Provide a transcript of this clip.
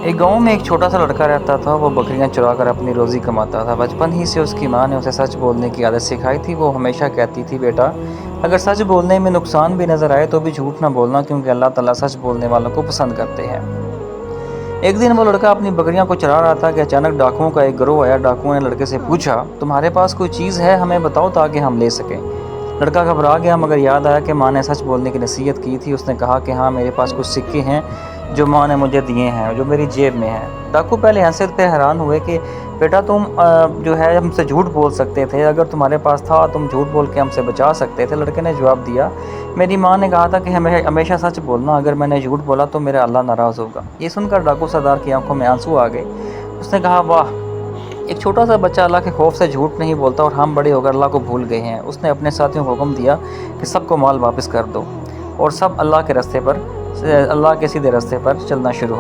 ایک گاؤں میں ایک چھوٹا سا لڑکا رہتا تھا۔ وہ بکریاں چرا کر اپنی روزی کماتا تھا۔ بچپن ہی سے اس کی ماں نے اسے سچ بولنے کی عادت سکھائی تھی۔ وہ ہمیشہ کہتی تھی، بیٹا اگر سچ بولنے میں نقصان بھی نظر آئے تو بھی جھوٹ نہ بولنا، کیونکہ اللہ تعالیٰ سچ بولنے والوں کو پسند کرتے ہیں۔ ایک دن وہ لڑکا اپنی بکریاں کو چرا رہا تھا کہ اچانک ڈاکوؤں کا ایک گروہ آیا۔ ڈاکوؤں نے لڑکے سے پوچھا، تمہارے پاس کوئی چیز ہے؟ ہمیں بتاؤ تاکہ ہم لے سکیں۔ لڑکا گھبرا گیا، مگر یاد آیا کہ ماں نے سچ بولنے کی نصیحت کی تھی۔ اس نے کہا کہ ہاں، میرے پاس کچھ سکے ہیں جو ماں نے مجھے دیے ہیں، جو میری جیب میں ہیں۔ ڈاکو پہلے حیثیت پہ حیران ہوئے کہ بیٹا تم ہم سے جھوٹ بول سکتے تھے، اگر تمہارے پاس تھا تم جھوٹ بول کے ہم سے بچا سکتے تھے۔ لڑکے نے جواب دیا، میری ماں نے کہا تھا کہ ہمیشہ سچ بولنا، اگر میں نے جھوٹ بولا تو میرا اللہ ناراض ہوگا۔ یہ سن کر ڈاکو سردار کی آنکھوں میں آنسو آ گئے۔ اس نے کہا، واہ، ایک چھوٹا سا بچہ اللہ کے خوف سے جھوٹ نہیں بولتا، اور ہم بڑے ہو کر اللہ کو بھول گئے ہیں۔ اس نے اپنے ساتھیوں کو حکم دیا کہ سب کو مال واپس کر دو اور سب اللہ کے سیدھے راستے پر چلنا شروع ہو